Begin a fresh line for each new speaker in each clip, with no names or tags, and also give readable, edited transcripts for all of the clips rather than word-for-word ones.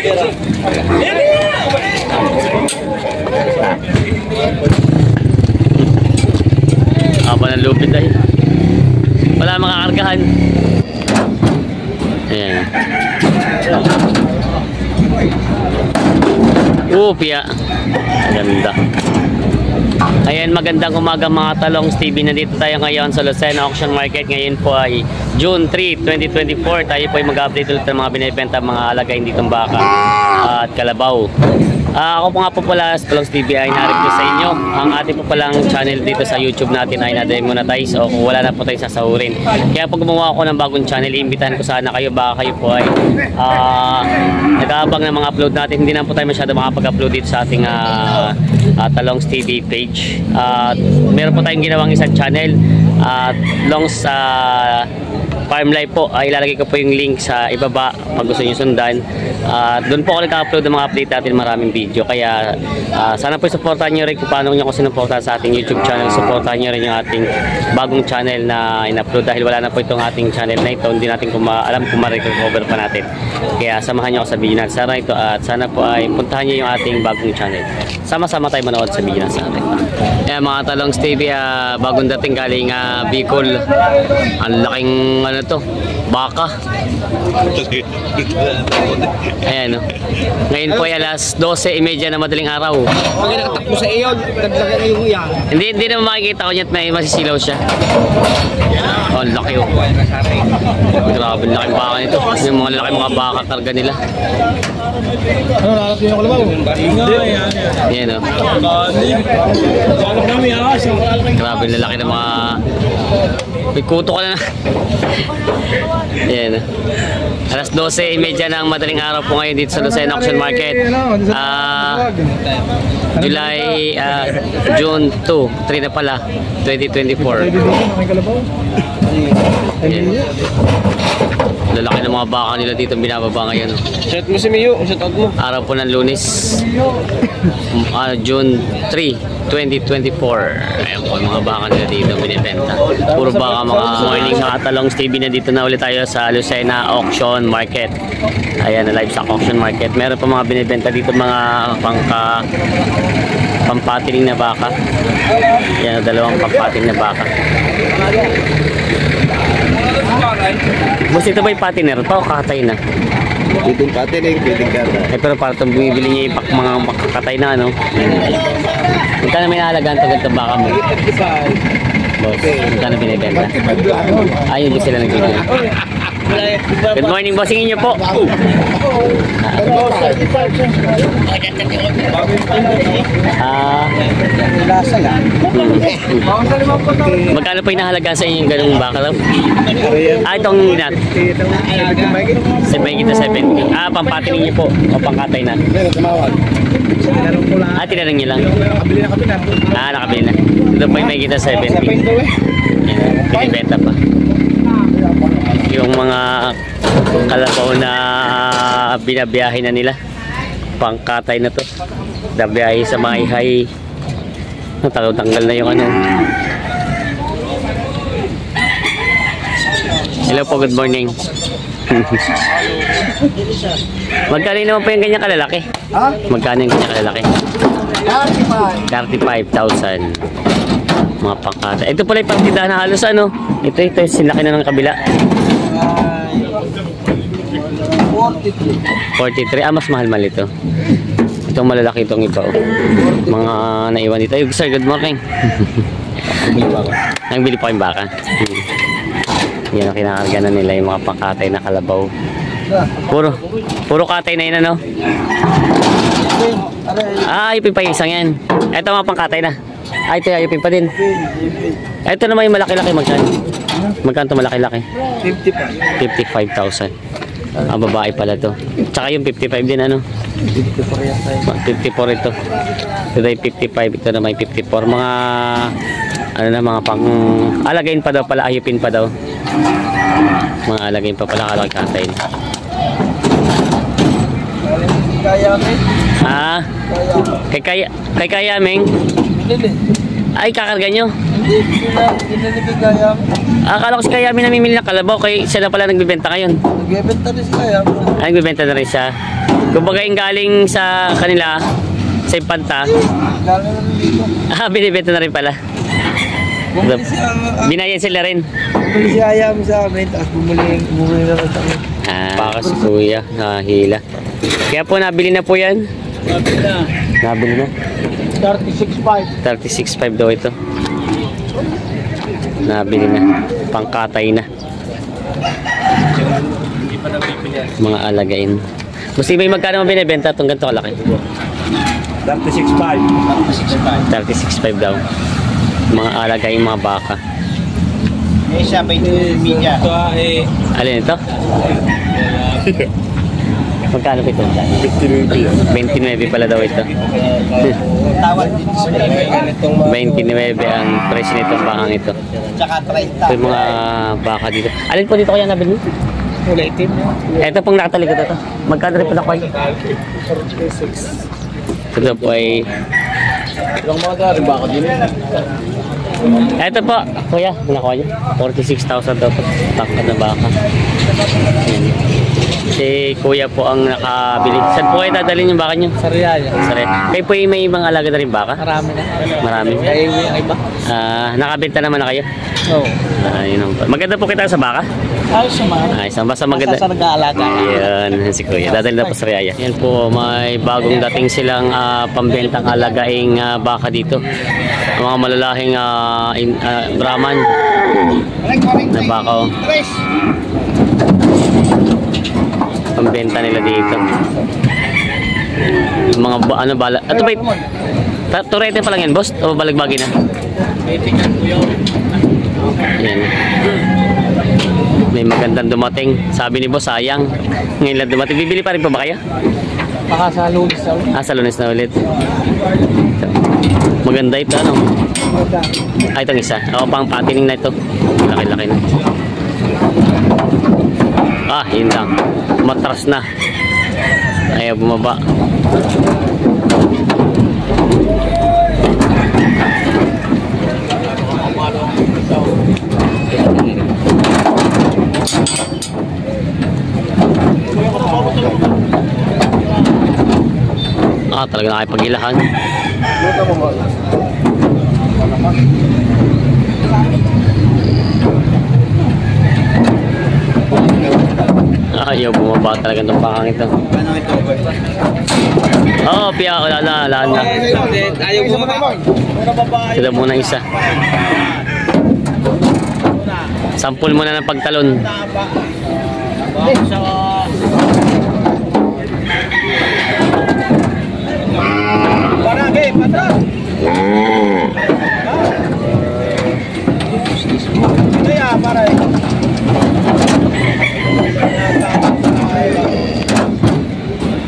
Apa ng lupit ay. Wala makakargahan. Ayan. Piya. Ganda. Ayan, magandang umaga mga talongs TV. Nandito tayo ngayon sa Lucena Auction Market. Ngayon po ay June 3, 2024. Tayo po ay mag-update ulit ng mga binibenta, mga alagayin ditong baka at kalabaw. Ako po nga po pala sa Talongs TV ay na-request sa inyo. Ang ating po palang channel dito sa YouTube natin ay na-demonetize o kung wala na po tayo sasahurin. Kaya pag gumawa ako ng bagong channel, iimbitahan ko sana kayo. Baka kayo po ay nag-aabang ng mga upload natin. Hindi na po tayo masyado makapag-upload dito sa ating Talongs TV page. Meron po tayong ginawang isang channel Longs Farm Life po. Ilalagay ko po yung link sa ibaba pag gusto nyo sundan. Doon po ako nag-upload ng mga update natin, maraming video. Kaya sana po supportahan nyo rin kung paano nyo ako sinuportahan sa ating YouTube channel. Supportahan nyo rin yung ating bagong channel na in-upload dahil wala na po itong ating channel na ito. Hindi natin alam kung ma-recover pa natin. Kaya samahan nyo ako sa video natin sana ito at sana po ay puntahan nyo yung ating bagong channel. Sama-sama tayo manood sa video natin. Kaya mga Talongs TV, bagong dating galing Bicol. Ang laking ano to, baka. Ayan, no? Ngayon po ay alas 12:30 na madaling araw.
Pag nakatakbo sa iyo, dagdagan na yung uyan.
Hindi naman makikita ko niya at may masisilaw siya. Oh, laki oh. Grabe, laking baka nito. Yung mga laki mga baka karga nila.
Ano, lalapin yung kalabaw?
Ayan, no? Grabe, lalaki ng mga... May kuto ka na. Ayan, no? Alas 12:30 ng madaling araw po ngayon dito sa Lucena Auction Market. June 2, 3 na pala, 2024. Ayan. Lalaki ng mga baka nila dito binababa ngayon.
Shout mo si Miyo, shout out mo.
Araw po ng Lunes, June 3, 2024. Ayan po yung mga baka nila dito binibenta. Puro baka mga morning mga Talongs TV. Na dito na ulit tayo sa Lucena Auction Market. Ayan, na livestock auction market. Meron pa mga binibenta dito mga pampatining na baka. Ayan, dalawang pampatining na baka. Boss, ito ba yung patiner to o kakatay na?
Pwedeng patining, pwedeng gata.
Pero para itong bumibili niya yung mga makakatay na ano. Magkano may nahalagaan ito ganito baka mo? Boss, magkano binibenta? Ayun din sila nagbibili. Good morning, bossing inyo po. Magkano po yung nahalagaan sa inyo yung ganung baka daw? Itong nat. May kita 70. Pampatin niyo po o pangkatay na. Tinanong niyo lang. Nakabili na. Ito po yung may kita 70. Pinibenta pa. Yung mga kalabaw na binabiyahe na nila, pangkatay na to, nabiyahe sa mga ihay. Tanggal na yung ano. Hello po, good morning. Magkano naman po yung ganyan kalalaki? Magkano yung ganyan kalalaki? 35,000. Mga pangkatay. Ito pala yung pangtindahan na halos ano. Ito sinlaki na ng kabila. 43. Mas mahal ito. Itong malalaki itong iba. Mga naiwan dito. Sir, good morning. Nangbili pa kayong baka. Yan ang kinakarga na nila yung mga pangkatay na kalabaw. Puro katay na yun ano. Ayupin pa yung isang yan. Ito mga pangkatay na. Ito ayupin pa din. Ito naman yung malaki-laki. Magkano ito malaki-laki? 55,000. Babae pala to. Tsaka yung 55 din ano. 54 ito. Ito ay 55. Ito naman 54. Mga ano na, mga pang alagayin pa daw pala, ayupin pa daw. Mga alagayin pa pala kalagkatay. Kay Kayameng. Ay, kakarga nyo? Akala ko si Kayameng namimili ng kalabaw, kaya siya na pala nagbibenta ngayon.
Nagbibenta rin si Kayameng.
Nagbibenta na rin siya. Kumbaga yung galing sa kanila, sa Impanta. Binibenta na rin pala. Binayan sila rin.
Bumili siya ayam sa amin, tapos bumili na sa amin.
Baka si kuya, nakahila. Kaya po, nabili na po yan. Nabili na.
36.5.
36.5 daw ito. Nabili na. Pangkatay na. Mga alagain. Gusto ba yung magkano mo binibenta itong ganito kalaki?
36.5.
36.5 daw. Mga alagain, mga baka.
Siya, may media.
Alin ito? Magkano ito? 29 pala daw ito. 29 ang presyo nitong bakang ito.
Tsaka 30.
Ito yung mga baka dito. Alin po dito kaya nabili?
Kulay itim.
Ito pong nakatalikod ito. Magkano rin po na kayo?
46.
Ito po ay...
Ilang mga gari, baka din.
Ito po, kuya, nakuha niyo. 46,000 daw ito. Tangkad na baka. Ayan. Si kuya po ang nakabili. Saan po kayo dadalhin yung baka niyo?
Sa Riyaya.
Kayo po may ibang alaga na rin baka?
Marami na.
Marami.
Kaya yung iba?
Nakabenta naman na kayo?
Oo.
Yun ang... Maganda po kita sa baka?
Ayos naman.
Basta maganda.
Basta sa nag-aalaga.
Yan, si kuya. Dadalhin na po sa Riyaya. Yan po, may bagong dating silang pambentang alagaing baka dito. Mga malalahing Brahman na baka. Pambenta nila dito. Mga ano bala. Ito ba? Turete pa lang yan, boss? O balagbagi na? Yan. May magandang dumating. Sabi ni boss, sayang. Ngayon lang dumating. Bibili pa rin pa ba kayo?
Baka sa Lunes na ulit.
Sa Lunes na ulit. Maganda ito, ano? Itong isa. Pang patining na ito. Laki-laki na. Yun lang. Matras na. Ayaw bumaba. Talaga nakipag-ilahan. Ayaw bumaba talaga itong bakang ito. Piya ko. Laan na.
Ayaw bumaba.
Sila muna isa. Sampul muna ng pagtalon.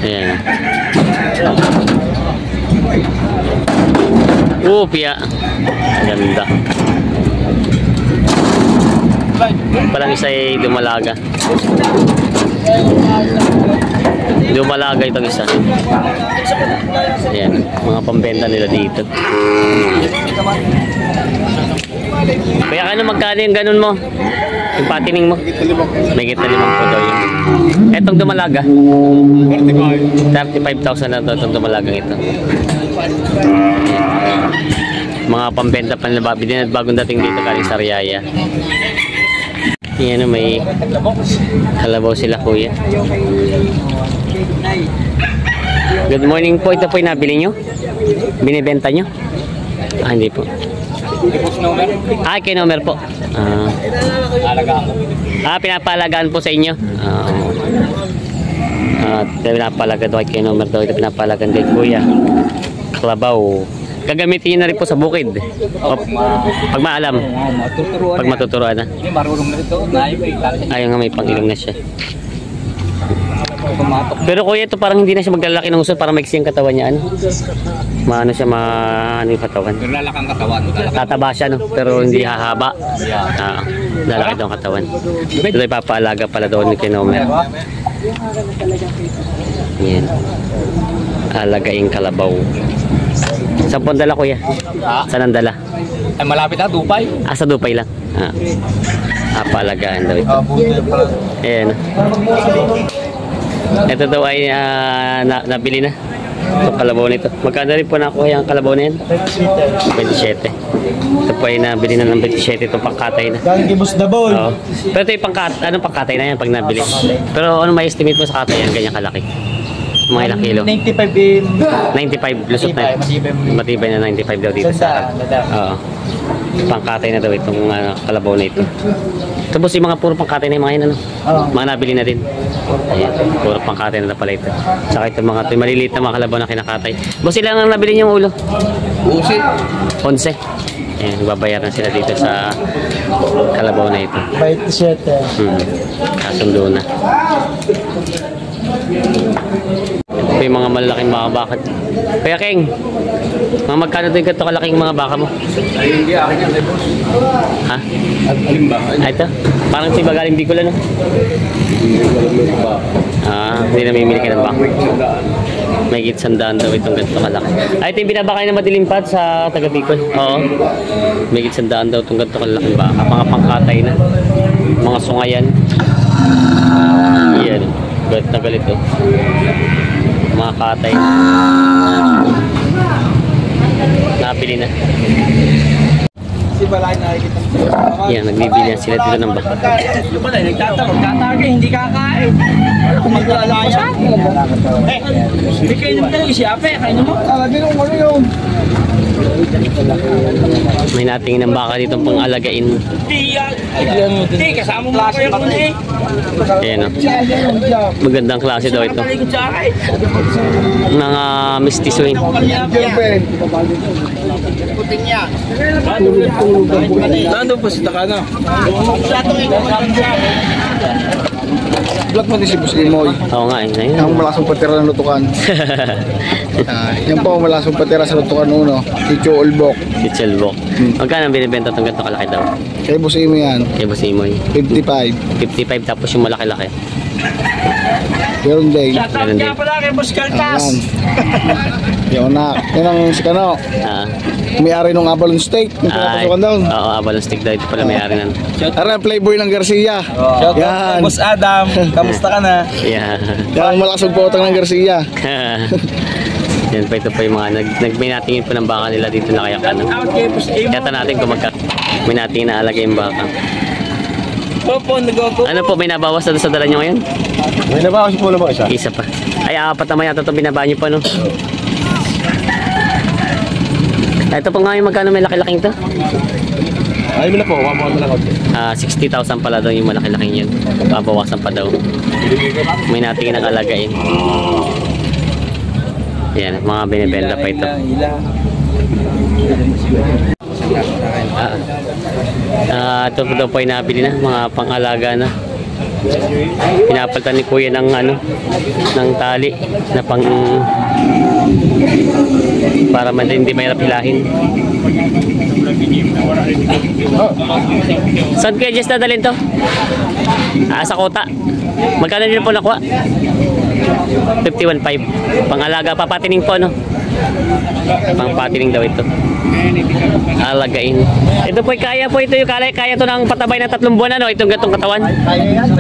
Ayan. Piya. Ganda. Palang isa ay dumalaga. Dumalaga itong isa. Ayan. Mga pambenta nila dito. Kaya ano magkano yung ganun mo? Yung patining mo? May kita 5 po daw yun. Etong dumalaga? 35,000 na ito. Itong dumalagang ito. Mga pambenta pa nila din at bagong dating dito galing sa Riyaya. Yan, may kalabaw sila kuya. Good morning po. Ito po yung nabili nyo? Binibenta nyo? Hindi po. Kinomer po. Pinapalagaan po sa inyo. Pinapalagaan daw kay kinomer daw. Ito pinapalagaan kay kuya. Kalabaw. Gagamitin na rin po sa bukid. Pag maalam. Pag matuturuan na. Ayaw nga may pang-ilong na siya. Pero kuya, ito parang hindi na siya maglalaki ng usod para maiksi ang katawan niya. Maano siya, ano yung katawan?
Lalaki ang katawan.
Tataba siya, no? Pero hindi hahaba. Lalaki daw ang katawan. Ito ay papaalaga pala doon ni kinomer. Yan. Alagaing kalabaw. Saan po ang dala kuya? Saan ang dala?
Ay malapit na, Dubai.
Sa Dubai lang. Paalagaan daw ito. Ayan. Ito daw ay nabili na. Itong kalabaw nito. Magkano rin po nakuha yung kalabaw na yan? 27. Ito po ay nabili na ng 27. Itong pangkatay na.
Galing kay Boss Dabol.
Oo. Pero ito yung anong pangkatay na yan pag nabili? Pero ano may estimate mo sa katay yan? Ganyan kalaki? Mga ilang kilo?
95 in...
95 lusot na. Matibay na 95 daw dito sa oo. Pangkatay na daw itong kalabaw na ito. Tapos yung mga puro pangkatay na yung mga yun, ano? Mga nabili na din. Ayan, puro pangkatay na pala ito. Saka ito mga ito, maliliit na mga kalabaw na kinakatay. Boss, ilang ang nabili niyong ulo? 11. Ayan, babayaran sila dito sa kalabaw na ito.
27.
Kasundo na. Ito yung mga malalaking mga baka. Kaya King, mga magkano din ganito kalaking mga baka mo?
Ay, hindi akin yan, boss.
Ha?
Alin ba?
Ito? Parang si Bagaling Bicol, ano? Hindi namimili ka ng baka. May gitsandaan daw itong ganito kalaki. Ito yung binabakay na madilim pat sa taga Bicol. Oo. May gitsandaan daw itong ganito kalaking baka. Mga pangkatay na. Mga sungayan. Yan. Galit na galit oh. Mga katay. Napili na.
Si Balay nakikita.
Yan, nagbibili na sila dito ng baka.
Yung pala, nagtatawag, hindi kakain. Kung maglalala ko siya. Hindi kayo naman talaga siya, Ape. Kain mo. Din yung ano yun.
May natingin ng baka dito pang alagain.
Hindi, kasama mo kayo ko na eh.
Ayan o. Magandang klase daw ito. Mga mistisuin.
Puting niya. Nandun po si Takano. Vlog mo din si Boss Imoy.
Oo nga eh.
Ang malasong patira ng lutukan. Yan po ang malasong patira sa lutukan uno. Si Cho Olbok.
Si Chelbok. Magkano ang binibenta itong ganito kalaki daw?
Kay Boss Imoy yan.
Kay Boss Imoy.
55.
55 tapos yung malaki-laki.
Meron day.
Meron din.
Ayan. Yung na. Yan ang si Kano. May-ari ng Abalon Steak. Pasukan daw.
Oo, Abalon Steak daw. Ito pala may-ari nun.
Ayan, playboy ng Garcia. Yan.
Boss Adam, kamusta ka na?
Yeah.
Yan ang malakas magpotang ng Garcia.
Yan pa, ito pa yung mga may natingin po ng baka nila dito na kaya kanan. Kaya natin kung may natingin na alagay yung baka. Ano po, may nabawas na sa dala nyo ngayon?
May nabawas po na ba isa?
Isa pa. Ay, apat naman yata ito binaba nyo pa, no? Ito po nga yung magkano may laki-laking to?
Ay, mo na po. Wabawan mo na ako.
60,000 pala daw yung malaki-laking yun. Babawasan pa daw. May natingin ang alagain. Yan, mga binibenta pa ito. Ito daw po ay nabili na, mga pang-alaga na. Pinapalitan ni Kuya ng ng tali na para hindi mahirap hilahin. Saan kaya Jess dadalhin to? Sa kota. Magkano din po nakuha? 51.5. Pang-alaga, papatining po, no? Pang-patining daw ito. Alagain. Ito po, kaya po ito yung kaya to ng patabay ng 3 buwan, ano? Itong gatong katawan.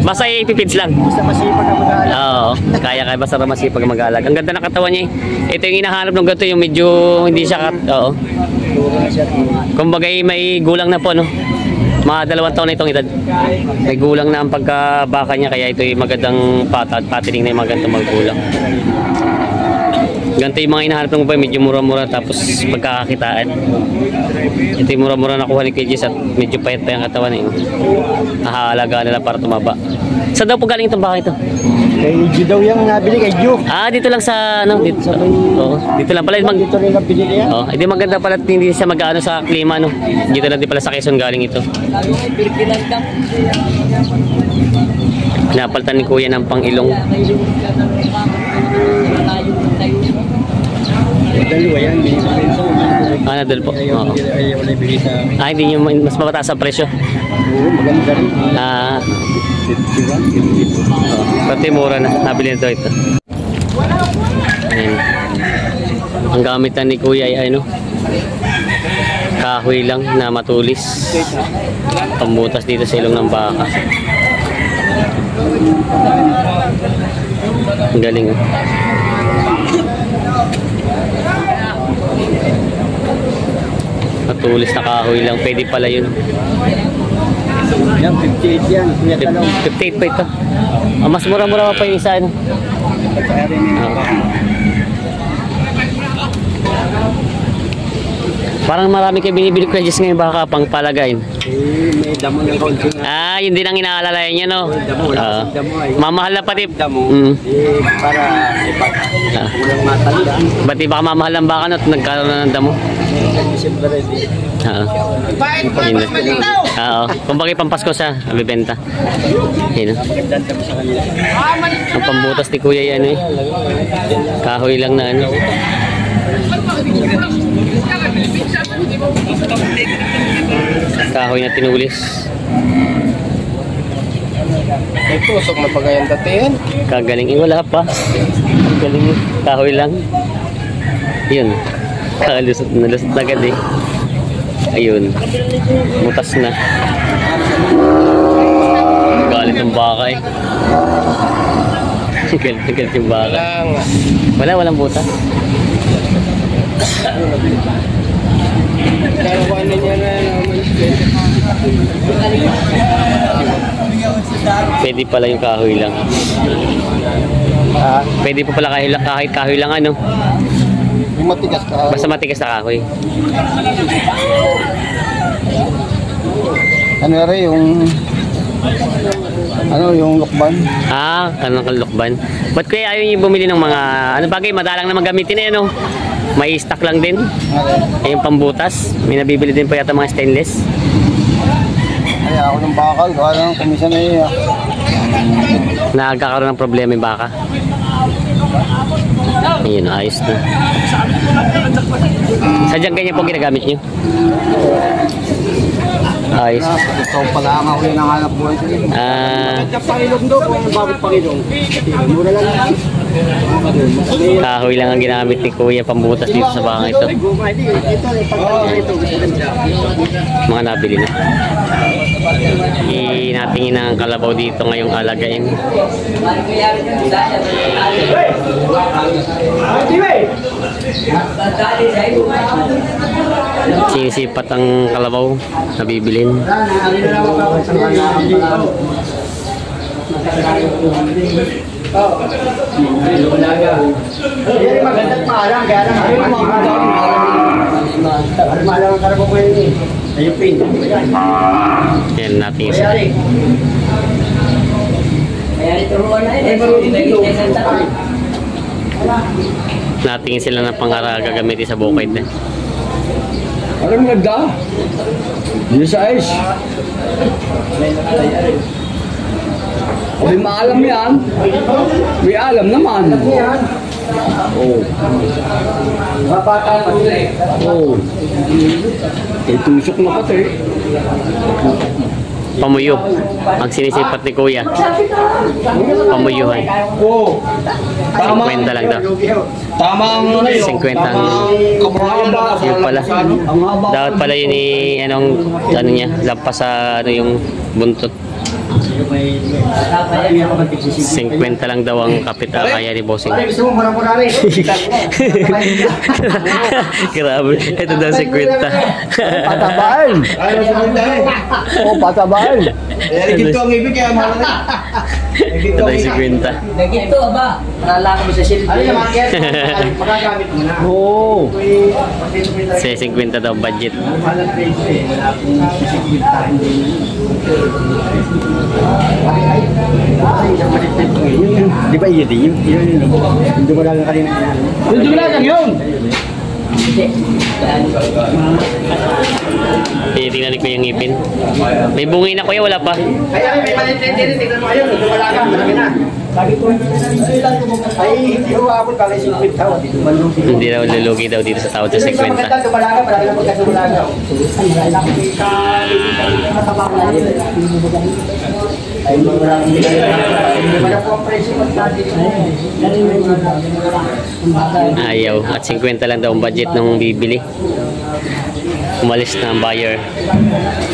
Basta ipipids lang.
Basta masipag na mag-aaral.
Oo, kaya basta masipag mag-aalaga. Ang ganda ng katawan niya eh. Ito yung hinahanap ng gato, yung medyo hindi siya oo. Kumbaga may gulang na po, no? Mga 2 taon na itong edad. May gulang na ang pagkabaka niya, kaya ito yung magandang patining na yung magandang maggulang. Ganito yung mga hinahanap ng babae, medyo mura-mura tapos pagkakakitaan. Ito yung mura-mura nakuha ni KJs at medyo payat pa yung katawan eh. Nahahalaga nila para tumaba. Saan daw po galing itong baka ito?
Kay Ju daw yung nabili kay Ju.
Dito lang sa dito. Oo, dito lang pala
Dito rin ang binili yan.
Oh, hindi maganda pala, hindi siya mag-aano sa klima, no. Dito lang din pala sa Quezon galing ito. Napalitan ni Kuya ng pang-ilong.
Dalawa yan.
Nadal po. Oo. Hindi nyo mas mabataas ang presyo.
Oo, maganda rin.
Pati mura na. Nabili na ito. Ayan. Ang gamitan ni Kuya ay kahoy lang na matulis. Pambutas dito sa ilong ng baka. Ang galing. Matulis na kahoy lang. Pwede pala yun.
Yan, 58 yan.
58 pa ito. Mas mura-mura pa yung isa. Ano? Parang marami kayo binibili ko just ngayon baka pang palagayin.
May damo ng kaunti nga.
Yun din ang inaalalayan niya, no?
Damo, wala kasing damo ay.
Mamahal na pati.
Damo, para ipat. Walang matanda.
Ba't baka mamahal ang baka, no? Nagkaroon na ng damo.
Siyempre,
Oo. Kung bakit pampasko sa bibenta. Yun.
ganda mo sa kanila.
Ang pambutas ni Kuya yan, eh. Kahoy lang na ano. Kahoy na tinulis.
May tusok na pagayang dating.
Kagaling. Wala pa. Kagaling. Kahoy lang. Yun. Kalusot na lusot na agad, eh. Ayun. Butas na. Galit ng baka, eh. Galit yung baka. Walang butas. Pwede pala yung kahoy lang. Pwede pa pala kahit kahoy lang, ano.
Yung matigas ka.
Basta matigas na kahoy.
Ano rin yung lukban?
Kanang kalukban. Ba't kaya ayaw niyo bumili ng mga, ano bagay, madalang naman gamitin, eh, no? May stock lang din. Yung pambutas. May nabibili din pa yata mga stainless.
Ay, ako ng bakal. Gawa lang komisyon na iya.
Nagkakaroon ng problema yung baka. Ayun, ayos na. Sadyang ganyan po ginagamit nyo? Ayos.
Ikaw pala ang ako yung nanganap buhay ko. Pangilong daw kung bakit Pangilong. Mura lang.
Kahoy lang ang ginamit ni Kuya pambutas dito sa baka ito. Mga nabili na. Natingin ang kalabaw dito ngayong alagain. Sinisipat ang kalabaw na bibilin.
Magandang maalang, kaya lang maalang ang karabaw ko yun eh. Ayun pin.
Yan natin isa. Natingin sila ng pangara gagamitin sa bukid na.
Alam mo nagda? Hindi sa ice. May maalam yan. May alam naman. Oh. Oh. Eh, tusok na pati.
Pamuyo. Ang sinisipat ni Kuya. Pamuyuhan.
Oh.
50 lang daw.
Tama ang
50 ang yun pala. Dapat pala yun ano niya, lampas sa yung buntot. 50 lang daw ang kapit kaya ni Bossing. Grabe. Ito daw 50.
Patabaan! Oo, patabaan!
Ito ang ibig kaya mahal na.
Ito daw 50.
Nagito ba? Nalala mo sa silbi.
Ano yung mga magagamit mo na?
Oo.
Sa 50 daw budget.
Walang page eh. Wala akong sisigwintahan din. Di ba iya din yun? Hindi mo lang kanina.
Hindi mo lang yun.
Tinitingnan ko yung ngipin. May bungin na Kuya, wala pa.
Kaya may malintindi rin. Tignan mo ayun. Hindi wala ka. Marami na. Sabi ko, ay hindi ko abot. Kala 50 tao.
Hindi daw lulugi daw dito sa tawad sa 50.
Magandang dumalaga. Marami na pagkasumalaga. Ay maraming wala po ang presyo natin.
Ayaw. At 50 lang daw ang budget nung bibili. umalis na ang buyer.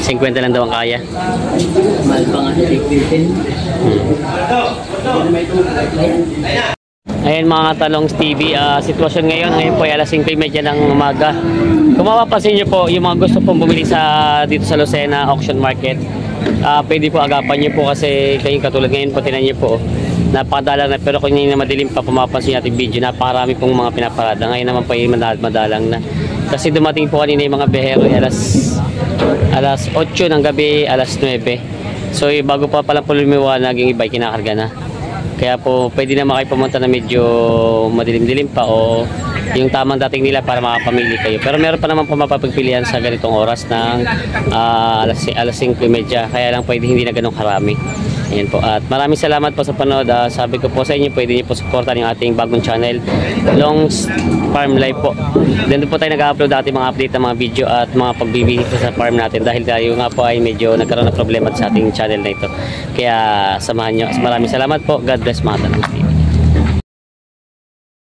50 lang daw ang kaya.
Mahal pa nga si Quintin.
Ayan mga Talongs TV, sitwasyon ngayon po ay alas 5:30 ng umaga. Kung mapapansin nyo po, yung mga gusto pong bumili dito sa Lucena Auction Market, pwede po agapan nyo po kasi kayong katulad ngayon po, tinan nyo po, napakadalang na, pero kung hindi na madilim pa, pumapansin natin video, napakarami pong mga pinaparada. Ngayon naman po ay madalang na. Kasi dumating po kanina yung mga behero alas 8 ng gabi, alas 9. So bago pa pala po lumiwanag, yung iba ay kinakarga na. Kaya po pwede na kayo pumunta na medyo madilim-dilim pa o yung tamang dating nila para makapamili kayo. Pero meron pa naman po mapapagpilian sa ganitong oras ng alas 5:30. Kaya lang pwede hindi na ganun karami. Ayan po. At maraming salamat po sa panood. Sabi ko po sa inyo, pwede niyo po supportan yung ating bagong channel, Longs Farm Life po. Then po tayo nag-upload ating mga update ng mga video at mga pagbibisita sa farm natin dahil tayo nga po ay medyo nagkaroon ng problema sa ating channel na ito. Kaya samahan nyo. Maraming salamat po. God bless mga Talongs.